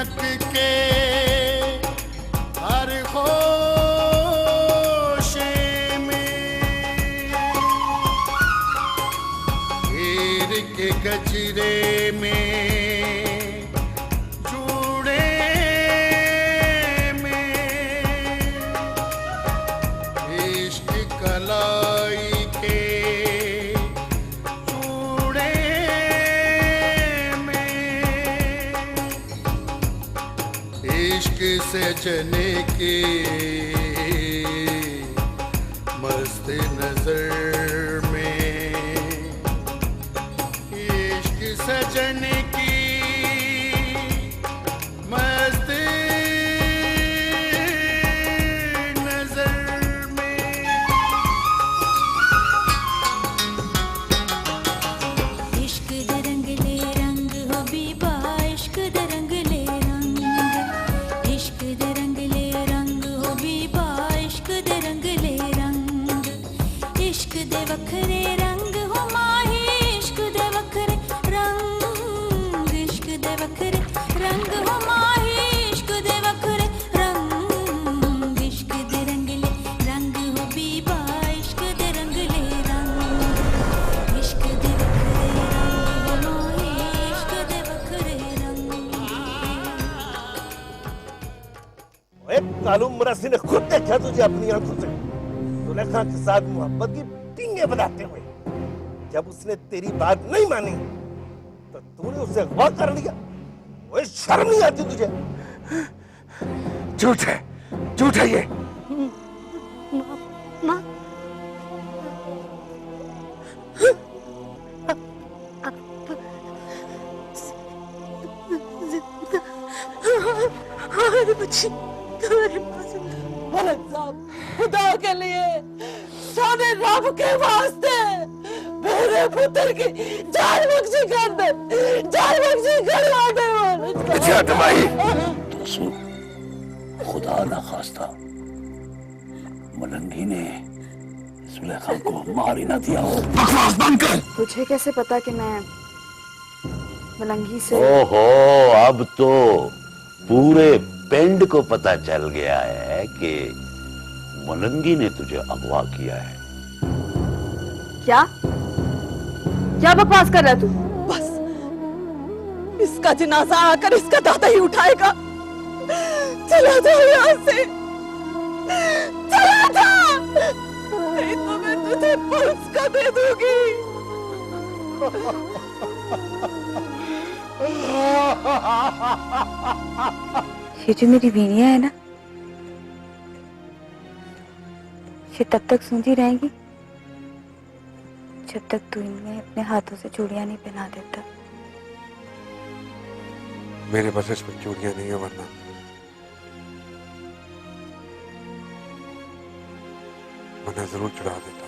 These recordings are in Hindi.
रौनक के हर होशे में हीर के गजरे में जूड़े में इश्क कलाई के जूड़े में इश्क से जने की मस्त नजर में इश्क सजन की मस्त नजर में इश्क दे रंगले रंग हो बीबा इश्क दे रंगले रंग इश्क दे रंगले रंग हो बीबा इश्क दे रंगले रंग इश्क दे वखरे रंग हो माही इश्क दे वखरे रंग इश्क दे वखरे रंग हो माही इश्क दे वखरे रंग इश्क दे रंगले रंग हो बीबा इश्क दे रंगले रंग इश्क दे वखरे रंग हो माही इश्क दे वखरे रंग ओए कालू मरासी ने खुद देखा तुझे अपनी आंखों से जुलेखा के साथ मोहब्बत की पींगे बनाते हुए। जब उसने तेरी बात नहीं मानी तो तूने उसे अगवा कर लिया। ओए शर्म नहीं आती तुझे? झूठ है ये। माँ हमारी बच्ची तुम्हारे पास है। मलक साहब खुदा के लिए सारे रब के वास्ते मेरे पुत्र की जान बख्शी कर दे, जान बख्शी करवा दे मलक साहब। अच्छा तुम्हारी तो सुन, खुदा ना खास्ता मलंगी ने सुलेखा को मार ही ना दिया हो। बकवास बंद कर। तुझे कैसे पता कि मैं मलंगी से? ओहो, अब तो पूरे पिंड को पता चल गया है कि मलंगी ने तुझे अगवा किया है। क्या क्या बकवास कर रहा है तू? बस इसका जनाजा आकर इसका दादा ही उठाएगा। चला जा यहाँ से, चला जा, नहीं तो मैं तुझे पुलिस का दे दूंगी। ये जो मेरी बीनियां है ना, ये तब तक सूंधी रहेंगी जब तक तू इनमें अपने हाथों से चूड़ियां नहीं पहना देता। मेरे पास इसमें चूड़ियां नहीं है, वरना मैं जरूर चढ़ा देता।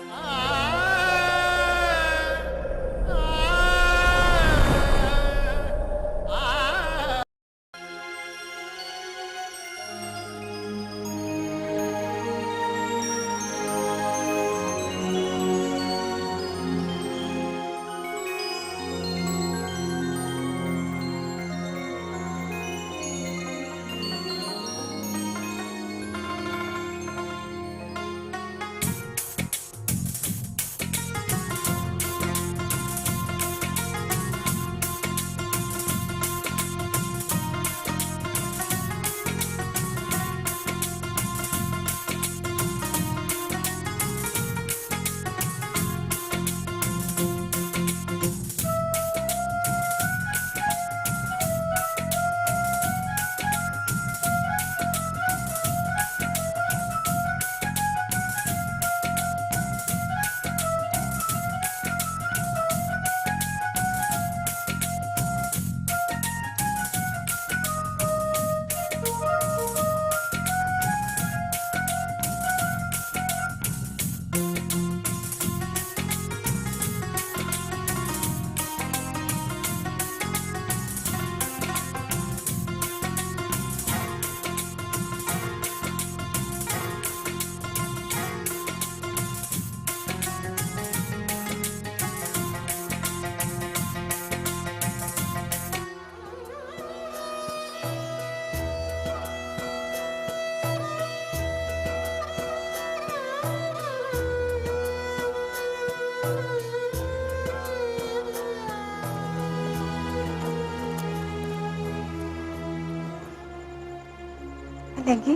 मिलेंगी।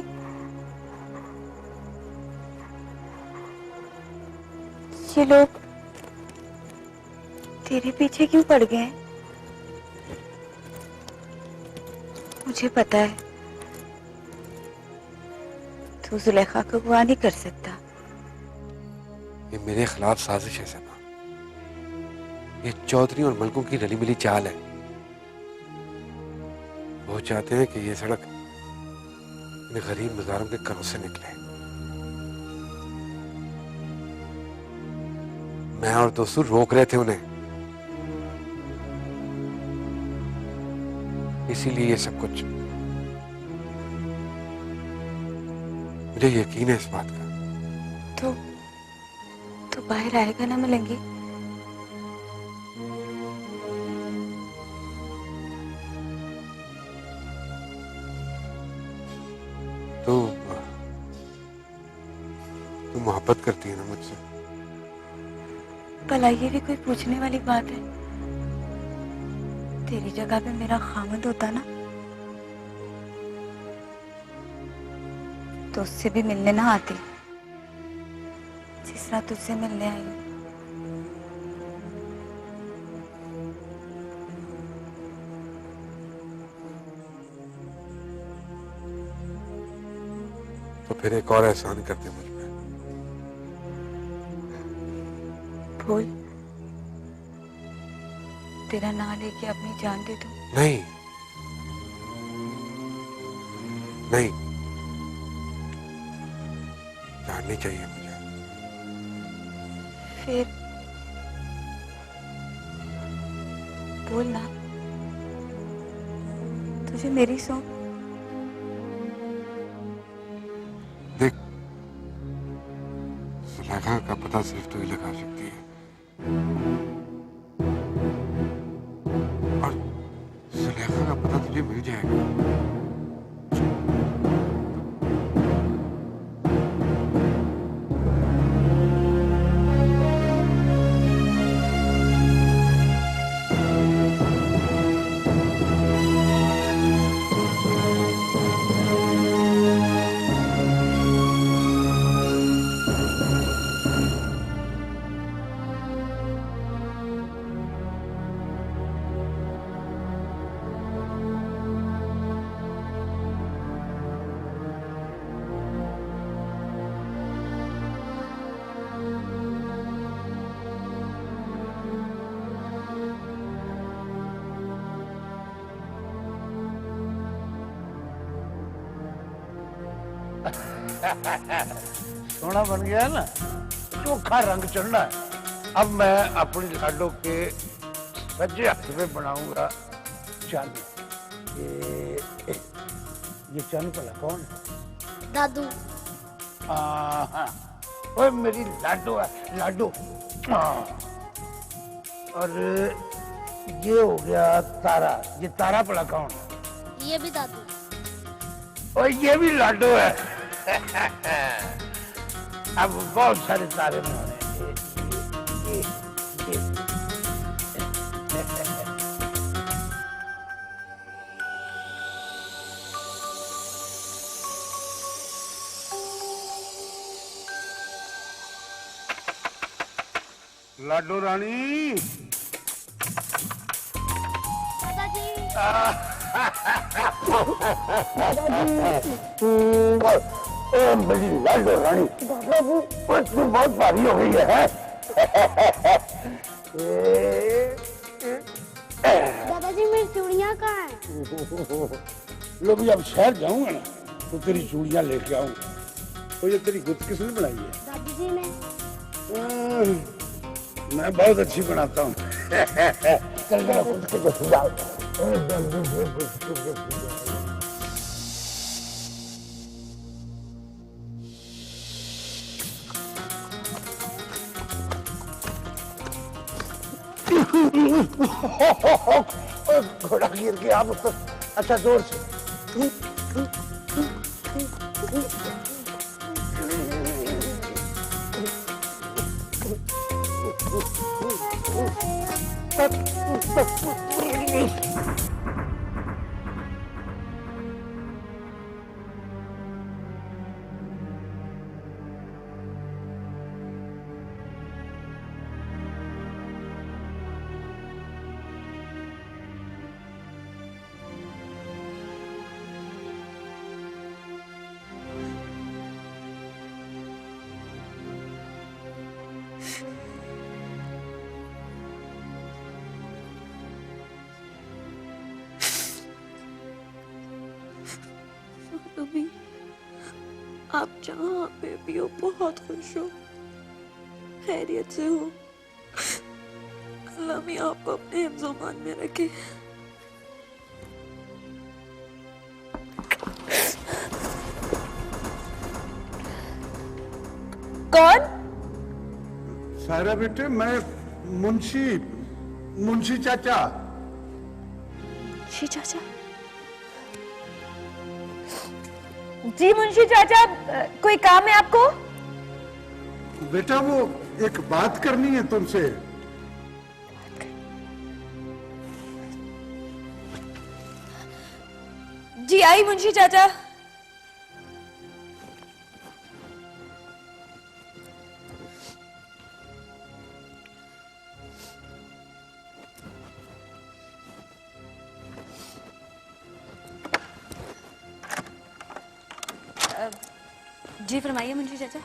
ये लोग तेरे पीछे क्यों पड़ गए हैं? मुझे पता है तू जुलेखा को बुआ नहीं कर सकता। ये मेरे खिलाफ साजिश है सना। ये चौधरी और मलकों की रली मिली चाल है। वो चाहते हैं कि ये सड़क इन गरीब मज़ारों के घरों से निकले। मैं और दोस्तों रोक रहे थे उन्हें, इसीलिए ये सब कुछ। मुझे यकीन है इस बात का। तो बाहर आएगा ना मिलेंगी? तू मोहब्बत करती है ना मुझसे? भला ये भी कोई पूछने वाली बात है? तेरी जगह पे मेरा खामद होता ना तो उससे भी मिलने ना आती जिस तरह तुझसे मिलने आई हूं। तो फिर एक और एहसान करते मुझ पे। बोल, तेरा नाम लेके अपनी जान दे दूं? नहीं नहीं, जाननी चाहिए मुझे। फिर बोल ना, तुझे मेरी सौं। देख, सुलेखा का पता सिर्फ तू ही लगा सकती है, और सुलेखा का पता तुझे मिल जाएगा। सोना बन गया ना, चोखा रंग चढ़ना है। अब मैं अपनी लाडो के सज्जे हाथ में बनाऊंगा चांदी। ये चांदी भला कौन है? दादू। हाँ, ओए मेरी लाडो है, लाडो। और ये हो गया तारा। ये तारा भला कौन है? ये भी दादू। और ये भी लाडो है। अब बहुत सारे तारे बनाने हैं। लाडो रानी। दादाजी। मेरी लाडो रानी, तू बहुत भारी हो गई है। दादाजी मेरी चूड़ियाँ कहाँ हैं? लो भी अब शहर जाऊंगा ना तो तेरी चूड़ियाँ लेके आऊंगा। तो ये तेरी खुद किसने बनाई है? दादी जी ने। मैं बहुत अच्छी बनाता हूँ। चल मेरा खुद के कुछ डाल। घोड़ा गिर गया। आप तो अच्छा जोर से। आप जहाँ पे भी हो बहुत खुश हो, खैरियत से हो। अल्लाह मियाँ आपको अपने हिफ्ज़-ओ-मान में रखे। कौन? सायरा बेटे, मैं मुंशी चाचा। मुंशी चाचा? जी मुंशी चाचा, कोई काम है आपको? बेटा वो एक बात करनी है तुमसे। जी आई मुंशी चाचा। जी फरमाइए मुंशी चाचा।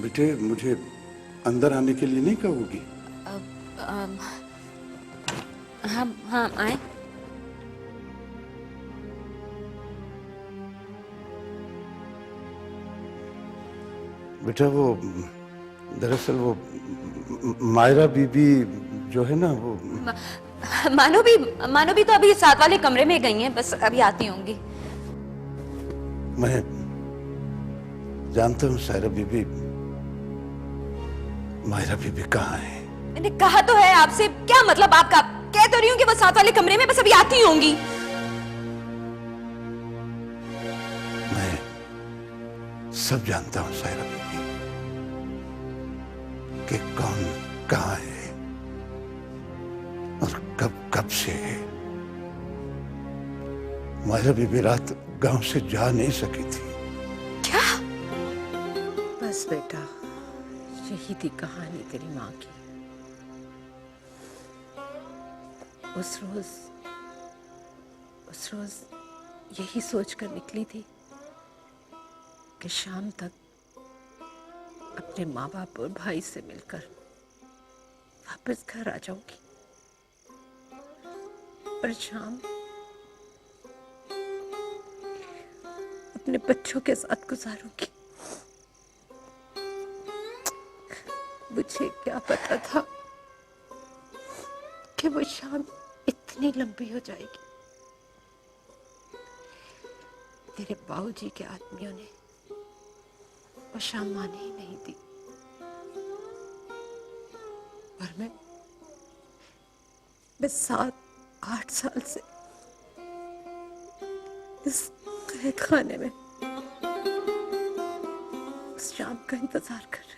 बेटे मुझे अंदर आने के लिए नहीं कहोगी? हाँ हाँ आए। बेटा वो दरअसल वो मायरा बीबी जो है ना वो मानो भी तो अभी साथ वाले कमरे में गई हैं, बस अभी आती होंगी। मैं जानता हूँ सायरा बीबी, मायरा बीबी कहाँ है? मैंने कहा तो है आपसे, क्या मतलब आपका? कह तो रही हूँ कि वो साथ वाले कमरे में, बस अभी आती होंगी। मैं सब जानता हूँ सायरा बीबी कि कौन कहाँ है और कब से है। मायरा बीबी रात गांव से जा नहीं सकी थी। क्या? बस बेटा, यही थी कहानी तेरी माँ की। उस रोज यही सोचकर निकली थी कि शाम तक अपने माँ बाप और भाई से मिलकर वापस घर आ जाऊंगी, पर शाम अपने बच्चों के साथ गुजारूंगी। मुझे क्या पता था कि वो शाम इतनी लंबी हो जाएगी। तेरे बाबूजी के आदमियों ने वो शाम माने ही नहीं दी, और मैं 7-8 साल से इस कैद खाने में उस शाम का इंतजार कर रही,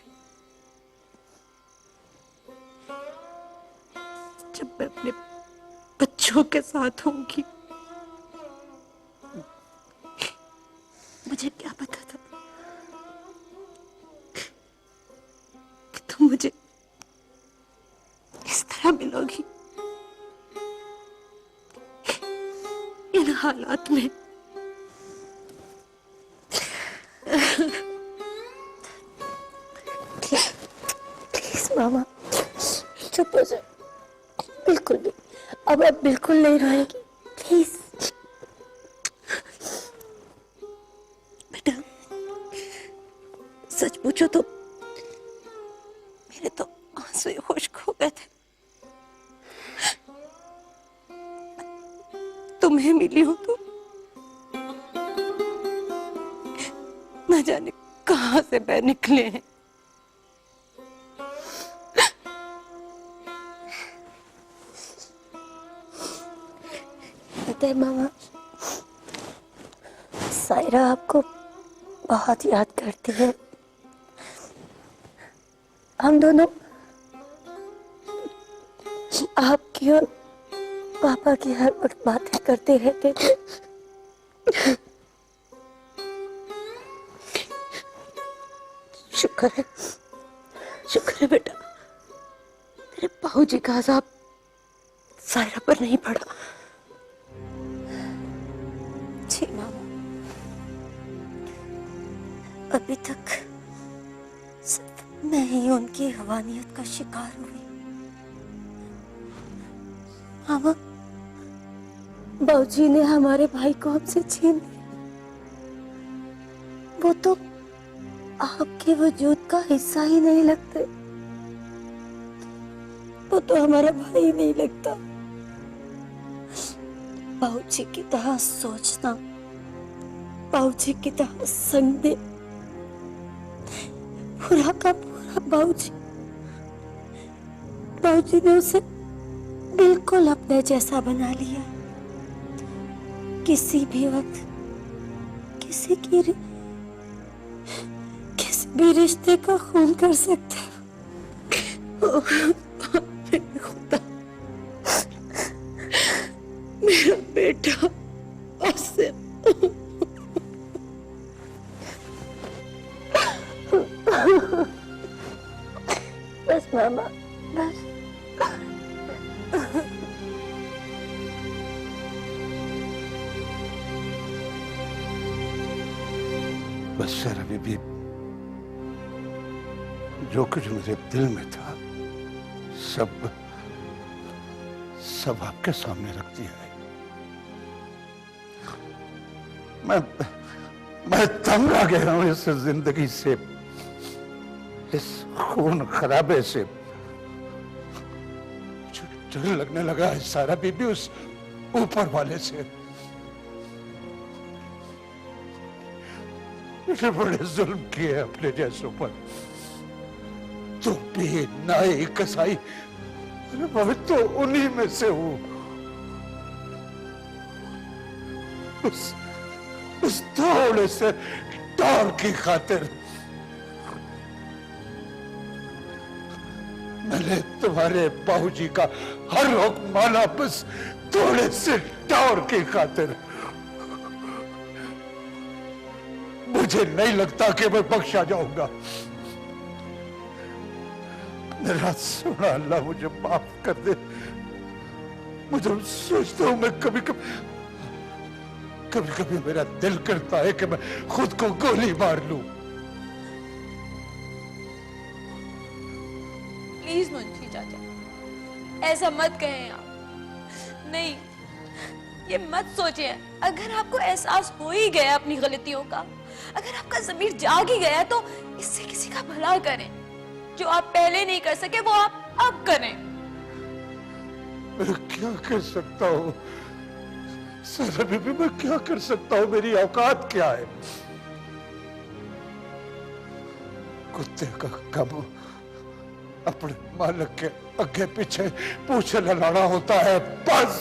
जब मैं अपने बच्चों के साथ होंगी। मुझे क्या पता था कि तुम मुझे इस तरह मिलोगी, इन हालात में। प्लीज मामा चुप हो जाओ, बिल्कुल भी। अब आप बिल्कुल नहीं रोएंगी, प्लीज। बेटा सच पूछो तो मेरे तो आंसू होश खो गए थे। तुम्हें मिली हो तो न जाने कहां से बह निकले हैं। पता है मामा, सायरा आपको बहुत याद करती है। हम दोनों आपकी और पापा की हर वक्त बातें करते रहते थे। शुक्र है बेटा, तेरे बाबूजी का अज़ाब सायरा पर नहीं पड़ा। जी मामा, अभी तक सिर्फ मैं ही उनकी हवानियत का शिकार हुई। मामा, बाबूजी ने हमारे भाई को हमसे छीन लिया। वो तो आपके वजूद का हिस्सा ही नहीं लगते। वो तो हमारा भाई नहीं लगता। बाबूजी की तरह सोचना, बाबूजी की तरह संग दे, पूरा का पूरा बाबूजी। बाबूजी ने उसे बिल्कुल अपने जैसा बना लिया। किसी भी वक्त किसी भी रिश्ते का खून कर सकता है। खुदा, मेरा बेटा आसिम। बस मामा, बस। बस सर, अभी भी जो कुछ मेरे दिल में था सब आपके सामने रख दिया है। मैं तंग आ गया हूं इस जिंदगी से, इस खून खराबे से। डर लगने लगा है सारा बीबी उस ऊपर वाले से। बड़े जुल्म किए अपने जैसों पर। तो भी नाई कसाई, मैं तो उन्हीं में से हूं। उस थोड़े से टार की खातिर मैंने तुम्हारे बाबूजी का हर हुक्म माना, बस थोड़े से टार की खातिर। मुझे नहीं लगता कि मैं बख्शा जाऊंगा। मेरा सोना अल्लाह मुझे माफ कर दे। मुझे सोचता हूं मैं कभी कभी मेरा दिल करता है कि मैं खुद को गोली मार लूं। प्लीज मुंशी चाचा, ऐसा मत कहें आप। नहीं, ये मत सोचिए। अगर आपको एहसास हो ही गया अपनी गलतियों का, अगर आपका ज़मीर जाग ही गया, तो इससे किसी का भला करें। जो आप पहले नहीं कर सके वो आप अब करें। मैं क्या कर सकता हूँ सर? अभी भी मैं क्या कर सकता हूँ? मेरी औकात क्या है? कुत्ते का कम अपने मालिक के आगे पीछे पूछ ललाना होता है, बस।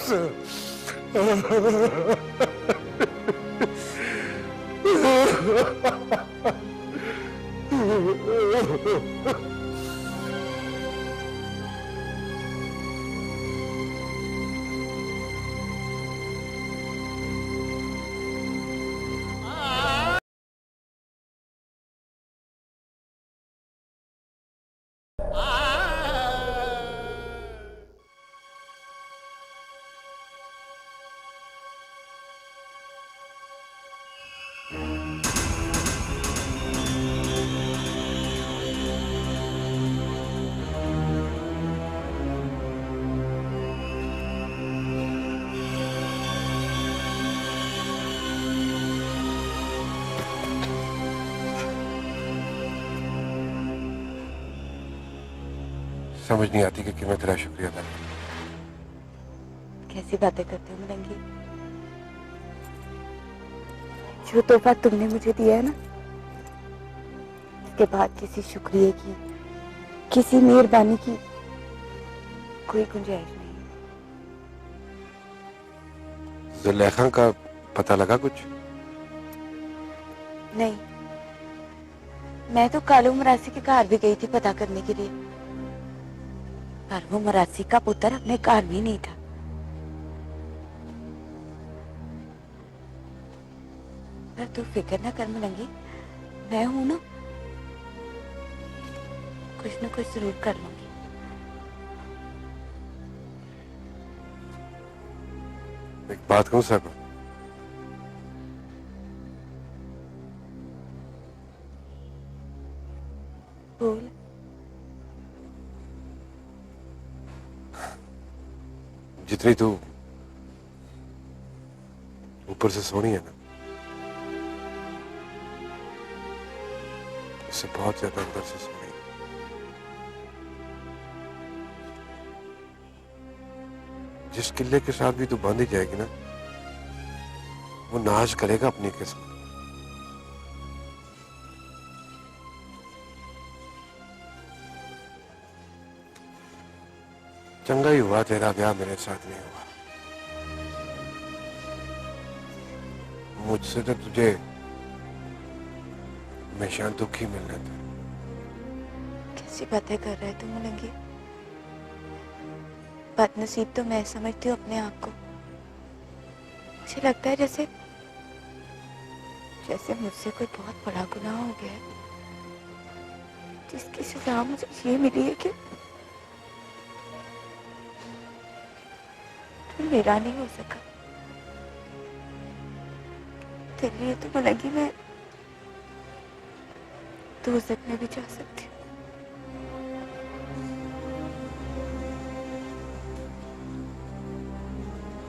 समझ नहीं आती कि मैं तेरा शुक्रिया अदा करूं। कैसी बातें करते हो मलंगी? जो तोहफा तुमने मुझे दिया है ना, इसके बाद किसी शुक्रिया की, किसी मेहरबानी की कोई गुंजाइश नहीं। जुलेखा का पता लगा कुछ? नहीं, मैं तो कालू मरासी के घर भी गई थी पता करने के लिए, पर वो मरासी का पुत्र अपने घर में नहीं था। पर तू फिक्र ना कर मलंगी, मैं हूं ना, कुछ न कुछ जरूर कर लूंगी। एक बात कहूं साहब? बोल। जितनी तू ऊपर से सोनी है ना, मुझसे बहुत ज्यादा अंदर से सुनी। जिस किले के साथ भी तू बांधी जाएगी ना, वो नाज करेगा अपनी किस्मत। चंगा ही हुआ तेरा ब्याह मेरे साथ नहीं हुआ। मुझसे तो तुझे हमेशा दुखी मिलना था। कैसी बातें कर रहे तुम मुलंगी? बदनसीब तो मैं समझती हूँ अपने आप को। मुझे लगता है जैसे जैसे मुझसे कोई बहुत बड़ा गुनाह हो गया है, जिसकी सजा मुझे ये मिली है कि तुम मेरा नहीं हो सका। तेरे लिए तो मुलंगी मैं दोज़ख में भी जा सकती हूँ।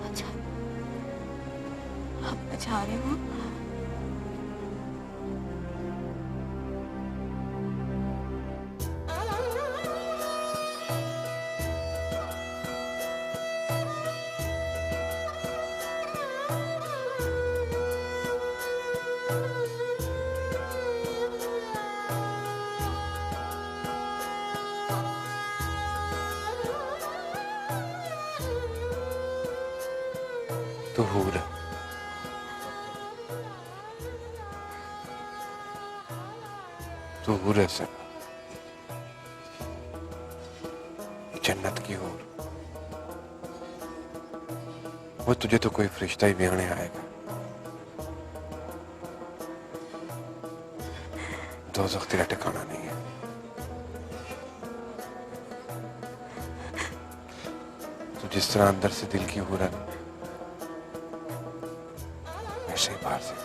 अच्छा, अब मैं जा रही हूँ। तो हूर है। तो हूर है सब, जन्नत की हूर। वो तुझे तो कोई फरिश्ता ही ब्याहने आएगा। दोज़ख तेरा ठिकाना नहीं है। तो जिस तरह अंदर से दिल की हूर है ना, वैसे ही बाहर से।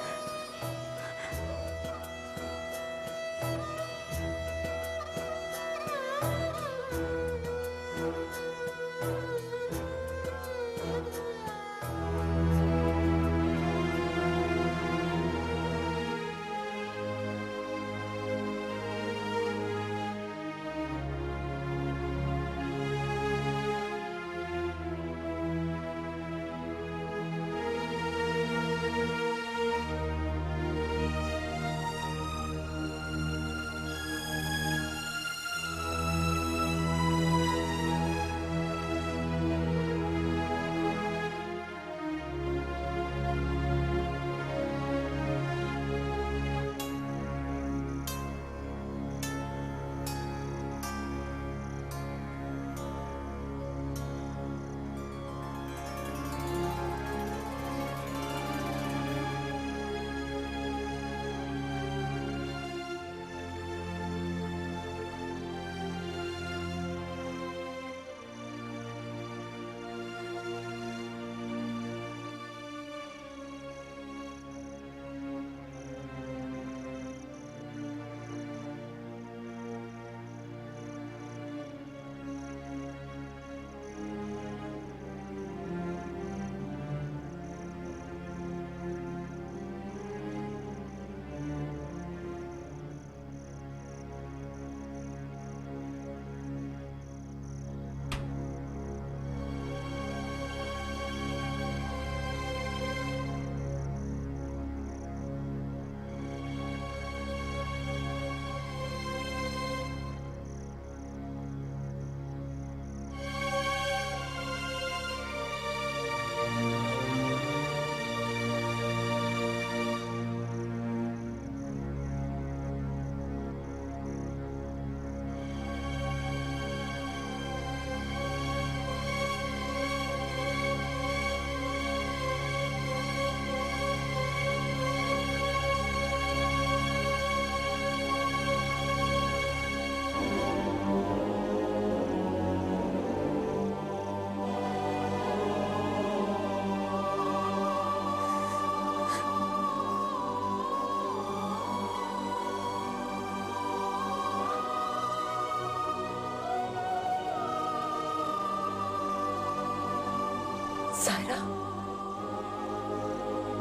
सायरा,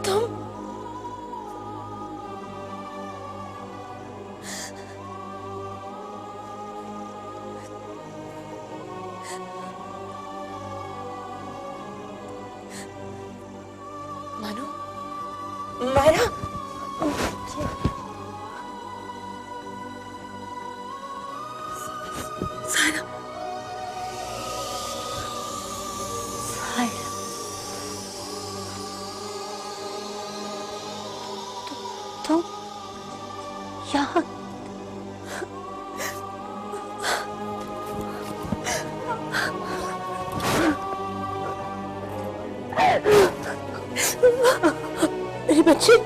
तुम मानो, मायरा, सायरा, सायरा, तुम यहाँ मेरी बच्ची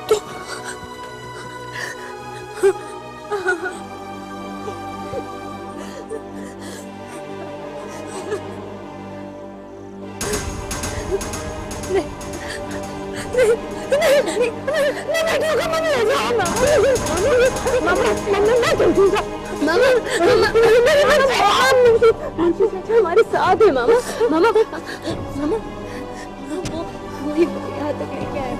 तुम हमारे साथ है मामा। मामा मामा वो ही यहाँ तक लेके आए।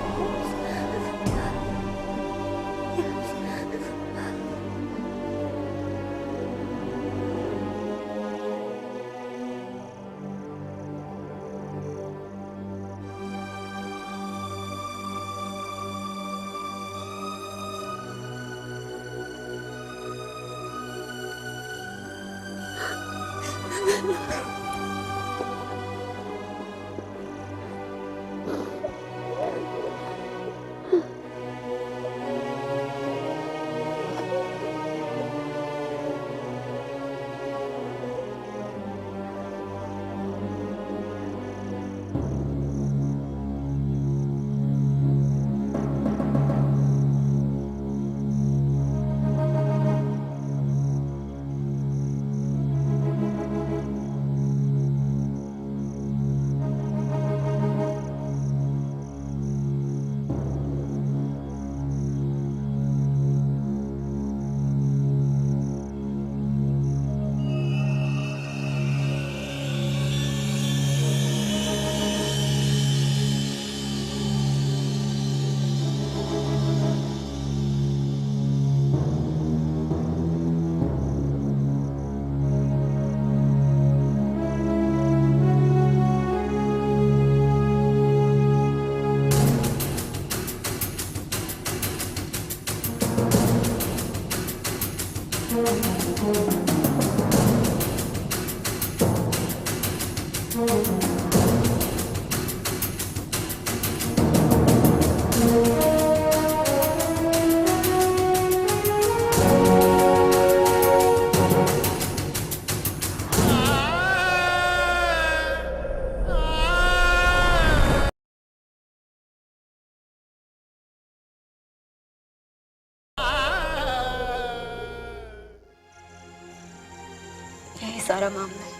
यही सारा मामला है।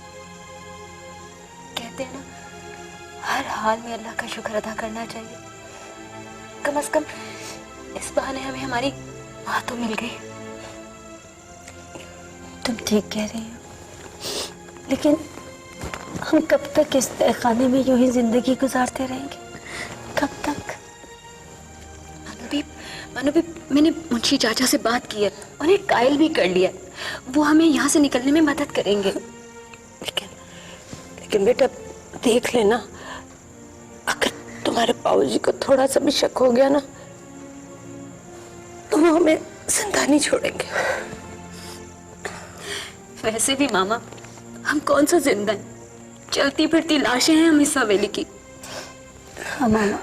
कहते हैं ना, हर हाल में अल्लाह का शुक्र अदा करना चाहिए। कम से कम इस बहाने हमें हमारी माँ तो मिल गई। तुम ठीक कह रही हो, लेकिन हम कब तक इस तहखाने में यूं ही जिंदगी गुजारते रहेंगे? कब तक? मानो भी मैंने मुंशी चाचा से बात की है, उन्हें कायल भी कर लिया। वो हमें यहाँ से निकलने में मदद करेंगे। लेकिन बेटा देख लेना, अगर तुम्हारे बाबूजी को थोड़ा सा भी शक हो गया ना, तो वो हमें जिंदा नहीं छोड़ेंगे। वैसे भी मामा, हम कौन सा जिंदा हैं? चलती फिरती लाशें हैं हम इस हवेली की। हाँ मामा,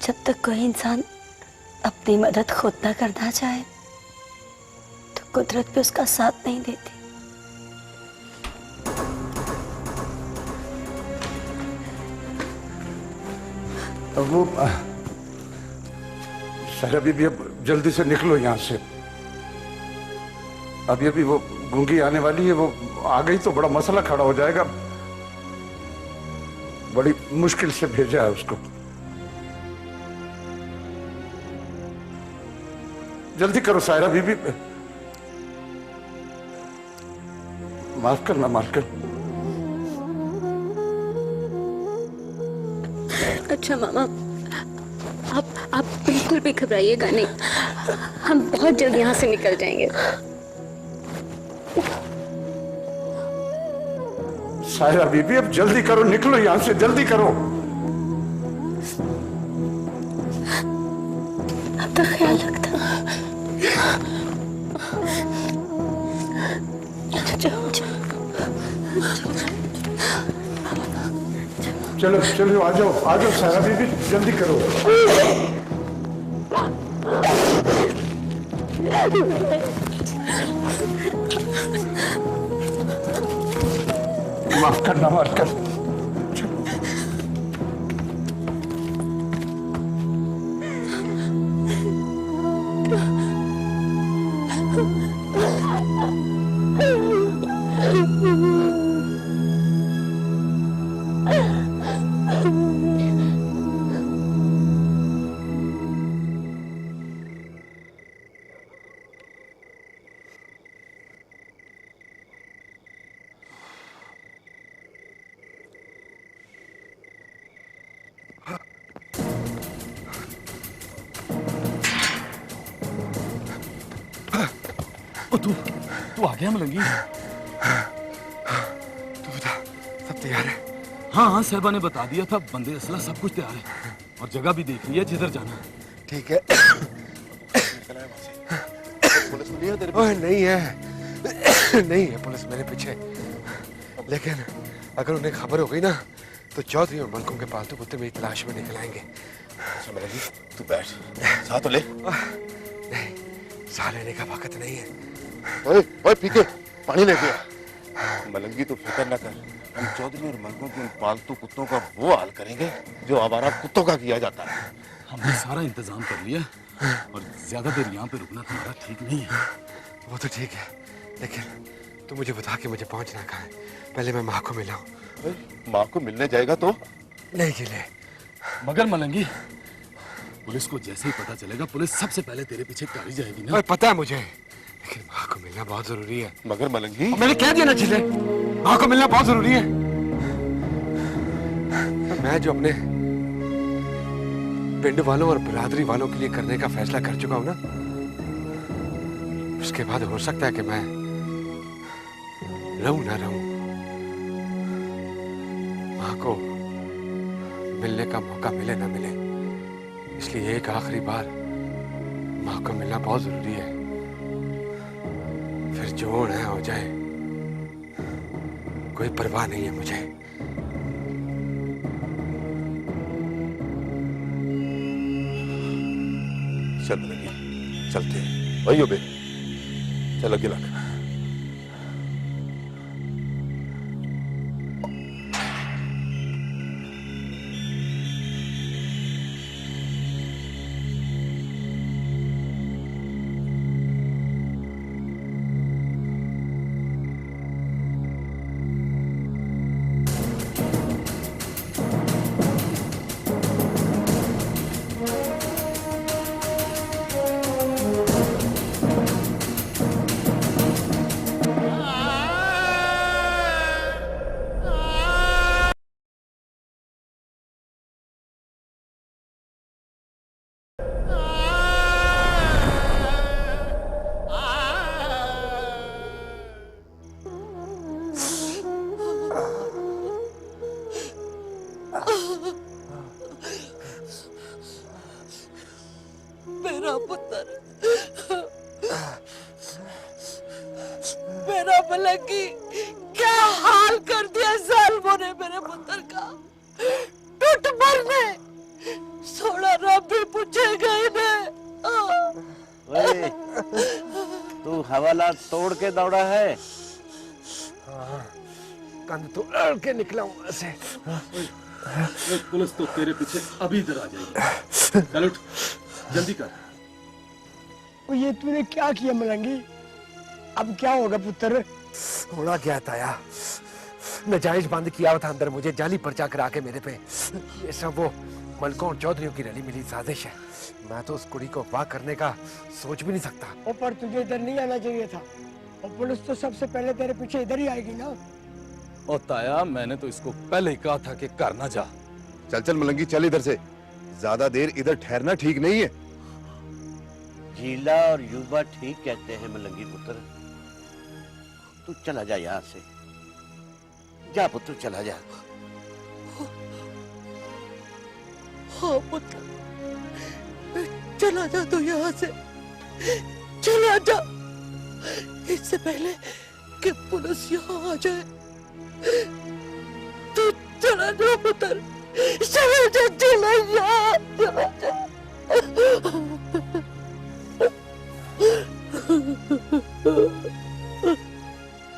जब तक कोई इंसान अपनी मदद खुद ना करना चाहे तो कुदरत भी उसका साथ नहीं देती। वो सायरा बीबी, अब जल्दी से निकलो यहाँ से। अभी वो गूंगी आने वाली है, वो आ गई तो बड़ा मसला खड़ा हो जाएगा। बड़ी मुश्किल से भेजा है उसको। जल्दी करो सायरा बीबी। माफ करना मालकिन। अच्छा मामा, आप बिल्कुल भी घबराइएगा नहीं, हम बहुत जल्द यहाँ से निकल जाएंगे। सायरा बीबी अब जल्दी करो, निकलो यहां से, जल्दी करो। अब तो ख्याल रखता। चलो चलो, आ जाओ सायरा बीबी, जल्दी करो। माफ करना, माफ कर। तू आ गया मलंगी? तू बता, सब तैयार है? हाँ, साहबा ने बता दिया था, बंदे असला सब कुछ तैयार है और जगह भी देख ली है जिधर जाना है। ठीक है। पुलिस नहीं है तेरे पीछे? नहीं है, नहीं है पुलिस मेरे पीछे, लेकिन अगर उन्हें खबर हो गई ना तो चौधरी और मलकों के पालतू कुत्ते मेरी तलाश में निकल आएंगे। तू बैठ, साथ तो ले। नहीं, साथ लेने का वक्त नहीं है। ओए पीके, पानी लेके आ। मलंगी तो फिक्र न कर, हम चौधरी और मलकों के उन पालतू कुत्तों का वो हाल करेंगे जो आवारा कुत्तों का किया जाता है। हमने सारा इंतजाम कर लिया और ज्यादा देर यहाँ पे रुकना तुम्हारा ठीक नहीं है। वो तो ठीक है, लेकिन तू मुझे बता के मुझे पहुंचना कहाँ है? पहले मैं माँ को मिलाऊं। माँ को मिलने जाएगा तो नहीं गिले। मगर मलंगी, पुलिस को जैसे ही पता चलेगा पुलिस सबसे पहले तेरे पीछे गाड़ी जाएगी ना। पता है मुझे, लेकिन माँ को मिलना बहुत जरूरी है। मगर मलंगी, मैंने कह दिया ना जिले, माँ को मिलना बहुत जरूरी है। मैं जो अपने पिंड वालों और बिरादरी वालों के लिए करने का फैसला कर चुका हूं ना, उसके बाद हो सकता है कि मैं रहूं ना रहूं, माँ को मिलने का मौका मिले ना मिले, इसलिए एक आखिरी बार माँ को मिलना बहुत जरूरी है। फिर जो होना है हो जाए, कोई परवाह नहीं है मुझे। चल लगी, चलते हैं भाइयों बे, चल अगे लग। मेरा पुत्र, मेरा मलंगी, क्या हाल कर दिया जालिमों ने मेरे पुत्र का। टूट मरने, सोना रब भी पूछेगा इन्हें। तू हवाला तोड़ के दौड़ा है? कंध तोड़ के निकला हूं ऐसे। पुलिस तो तेरे पीछे अभी इधर आ जाएगी। चल उठ, जल्दी कर। ये तूने क्या किया मलंगी? अब क्या होगा पुत्र? होना क्या ताया, नाजायज बंद किया हुआ था अंदर मुझे, जाली पर्चा करा के मेरे पे। ये सब वो मलकों और चौधरियों की रली मिली साजिश है। मैं तो उस कुड़ी को वाह करने का सोच भी नहीं सकता। ओ पर तुझे इधर नहीं आना चाहिए था, और पुलिस तो सबसे पहले तेरे पीछे इधर ही आएगी ना। ओ ताया, मैंने तो इसको पहले ही कहा था कि कर ना जा। चल चल मलंगी, चल इधर से, ज्यादा देर इधर ठहरना ठीक नहीं है। जीला और युवा ठीक कहते हैं मलंगी पुत्र, तू चला जा यहाँ से। जा पुत्र चला जा। हाँ पुत्र, चला जा तू यहाँ से, चला जा, इससे पहले कि पुलिस यहाँ आ जाए। तू चला जा पुत्र, चला जा, चला जा, चला जा।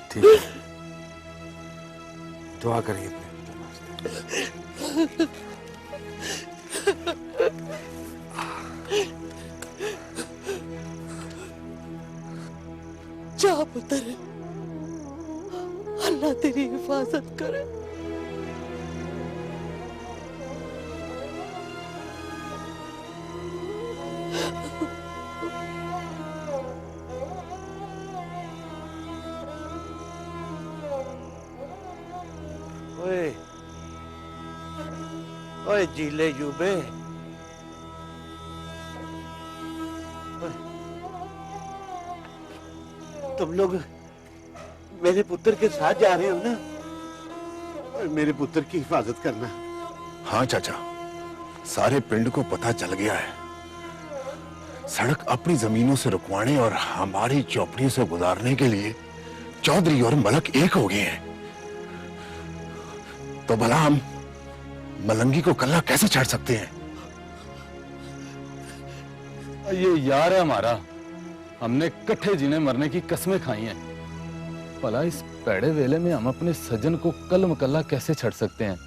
ठीक है, दुआ करेंगे अपने। जा पुत्र, अल्लाह तेरी हिफाजत करे। ओए ओए जीले यूबे, तुम लोग मेरे पुत्र के साथ जा रहे हो ना? और मेरे पुत्र की हिफाजत करना। हाँ चाचा, सारे पिंड को पता चल गया है। सड़क अपनी जमीनों से रुकवाने और हमारी चौपड़ियों से गुजारने के लिए चौधरी और मलक एक हो गए हैं। तो भला हम मलंगी को कल्ला कैसे छाड़ सकते हैं? ये यार है हमारा, हमने कट्ठे जीने मरने की कस्में खाई हैं। भला इस पैड़े वेले में हम अपने सज्जन को कल मकल्ला कैसे छड़ सकते हैं?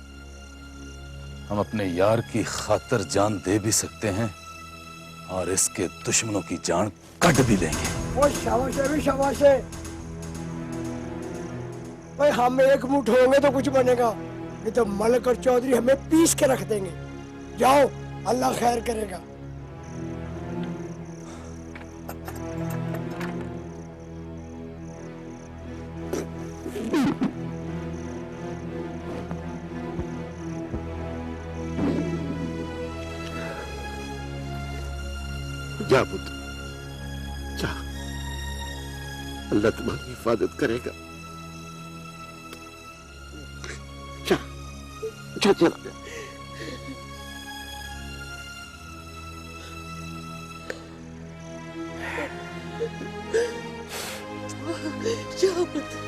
हम अपने यार की खातिर जान दे भी सकते हैं और इसके दुश्मनों की जान काट भी देंगे। वो शाबाश है, शाबाश है भाई, हम एक मुठ होंगे तो कुछ बनेगा, नहीं तो मलक और चौधरी हमें पीस के रख देंगे। जाओ, अल्लाह खैर करेगा। जा पुत्र, जा, अल्लाह तुम्हारी हिफाजत करेगा। जा, जा, चला जा। जा पुत्र,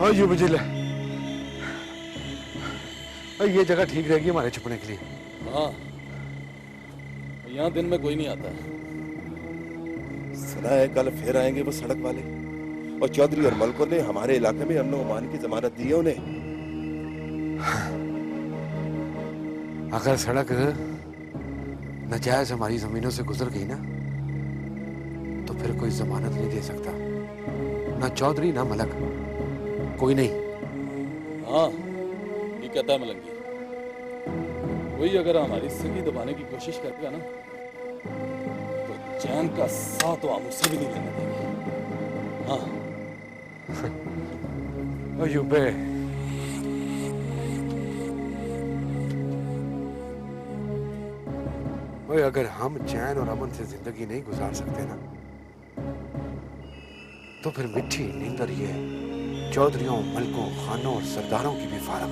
और यूं बुझिले, ये जगह ठीक रहेगी हमारे छुपने के लिए। हाँ, यहाँ दिन में कोई नहीं आता। सुना है कल फिर आएंगे वो सड़क वाले, और चौधरी और मलकों ने हमारे इलाके में अमन अमान की जमानत दी है उन्हें। अगर सड़क नाजायज हमारी जमीनों से गुजर गई ना, तो फिर कोई जमानत नहीं दे सकता, ना चौधरी ना मलक, कोई नहीं। हाँ, ये कहता है मलंगी, कोई अगर हमारी सगी दबाने की कोशिश करेगा ना, तो चैन का साथ हम उसे भी नहीं लेने देंगे। हाँ। ओ यूबे, ओए अगर हम चैन और अमन से जिंदगी नहीं गुजार सकते ना, तो फिर मिठी नींदर ये चौधरियों, मलकों, खानों और सरदारों की भी फारग,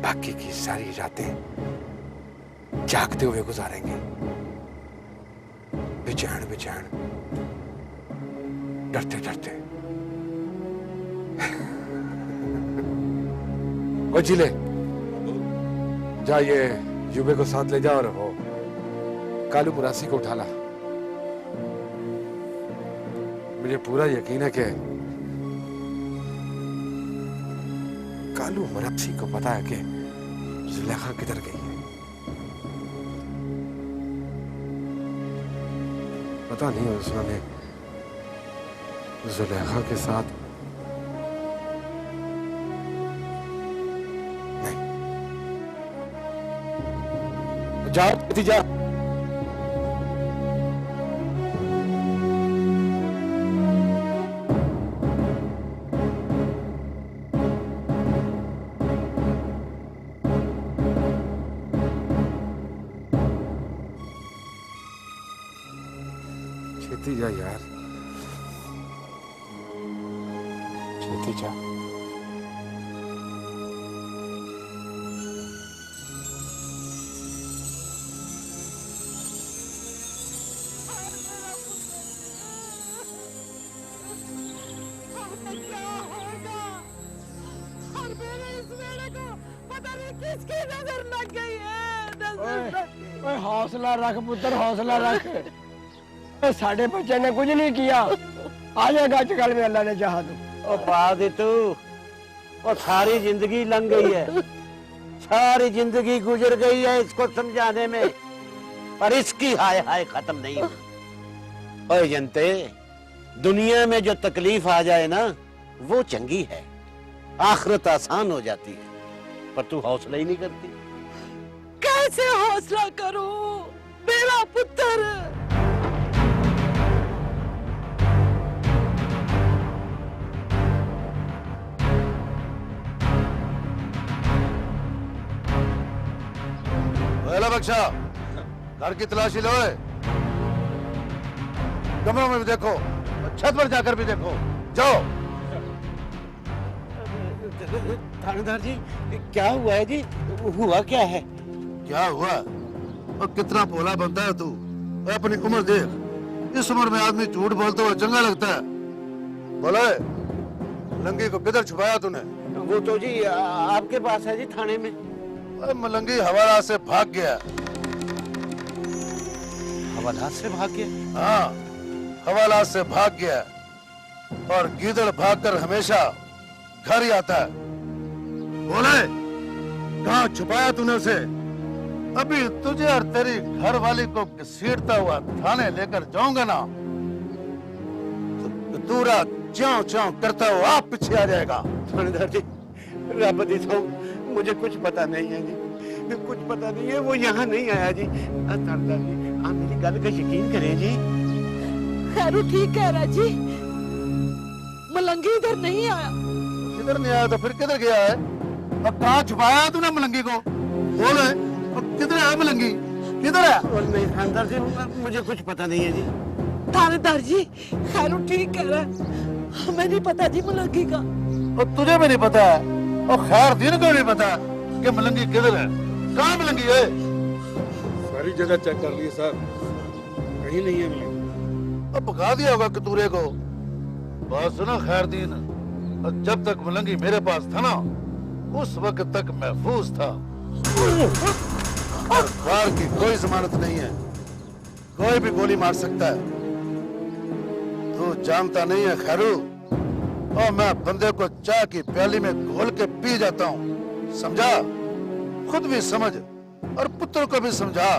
बाकी की सारी रातें जागते हुए गुजारेंगे, बेचैन बेचैन, डरते डरते। ओ जिले, जा ये युबे को साथ ले जा और हो कालू मुरासी को उठा ला। मुझे पूरा यकीन है कि कालू मराठी को पता है कि जुलेखा किधर गई है। पता नहीं उसने जुलेखा के साथ नहीं। जाओ जा। छेती जा यार, छेती जा। किसकी नजर लग गई है? ओए हौसला रख पुत्र, हौसला रख। साढ़े बच्चे ने कुछ नहीं किया, आ जाएगा आजकल में अल्लाह ने चाहा तो। बाद तू और सारी जिंदगी लंघ गई है, सारी जिंदगी गुजर गई है इसको समझाने में, पर इसकी हाय हाय खत्म नहीं हुई। ओए जनते, दुनिया में जो तकलीफ आ जाए ना वो चंगी है, आखिरत आसान हो जाती है, पर तू हौसला ही नहीं करती। कैसे हौसला करूं मेरा पुत्र? पहला बख्शा, घर की तलाशी लो, कमरों में भी देखो, छत पर जाकर भी देखो, जाओ। थानेदार जी क्या हुआ है जी? हुआ क्या है? क्या हुआ? और कितना भोला बनता है तू, अपनी उम्र देख, इस उम्र में आदमी झूठ बोलता हुआ चंगा लगता है। बोले, मलंगी को किधर छुपाया तूने? वो तो जी आपके पास है जी, थाने में। मलंगी हवाला से भाग गया। हवाला से भाग गया? हाँ, हवाला से भाग गया, और गीदड़ भागकर हमेशा घर ही आता है। बोले, कहाँ छुपाया तूने उसे? अभी तुझे और तेरी घर वाली को घसीटता हुआ थाने लेकर जाऊंगा ना, तो दूरा च्यों च्यों करता हुआ आप पीछे आ जाएगा। थानेदार जी, रब दी सौ, मुझे कुछ पता नहीं है जी, कुछ पता नहीं है, वो यहाँ नहीं आया जी। थानेदार जी, आप मेरी गल का यकीन करें जी। खैरू ठीक कह रहा जी, मलंगी इधर नहीं आया। किधर नहीं आया तो फिर किधर गया है? और कहाँ छुपाया तूने मलंगी को? बोल, किधर है मलंगी? किधर है? नहीं थानेदार जी, मुझे कुछ पता नहीं है जी। थानेदार जी, खैरू ठीक कह रहा है, हमें नहीं पता जी मलंगी का। और तुझे भी नहीं पता है, और खैर दिन को नहीं पता कि मलंगी किधर है? कहाँ मलंगी है? सारी जगह चेक कर ली सर, कहीं नहीं है मलंगी। अब भगा दिया होगा कतूरे को। बात सुनो खैर दिन, और जब तक मलंगी मेरे पास था ना, उस वक्त तक महफूज था। और वार की कोई जमानत नहीं है, कोई भी गोली मार सकता है। तू जानता नहीं है खैरू, और मैं बंदे को चाय की प्याली में घोल के पी जाता हूँ, समझा? खुद भी समझ और पुत्र को भी समझा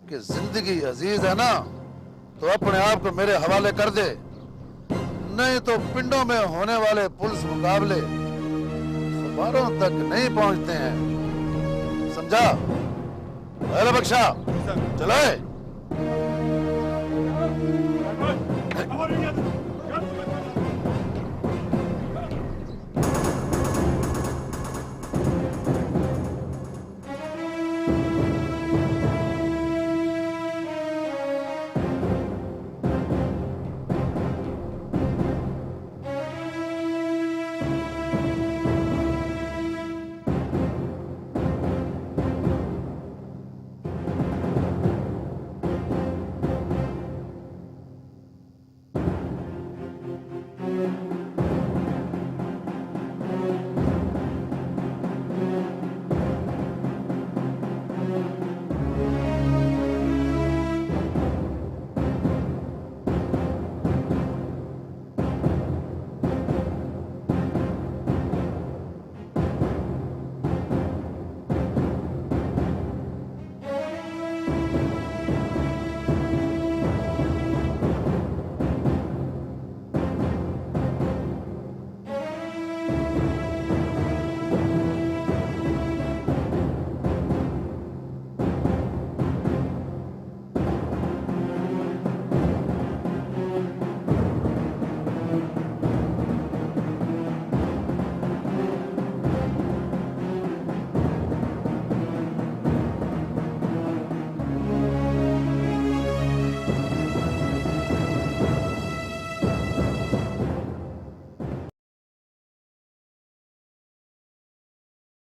कि जिंदगी अजीज है ना, तो अपने आप को मेरे हवाले कर दे, नहीं तो पिंडों में होने वाले पुलिस मुकाबले खबरों तक नहीं पहुंचते हैं, समझा? अरे बख्शा, चलो।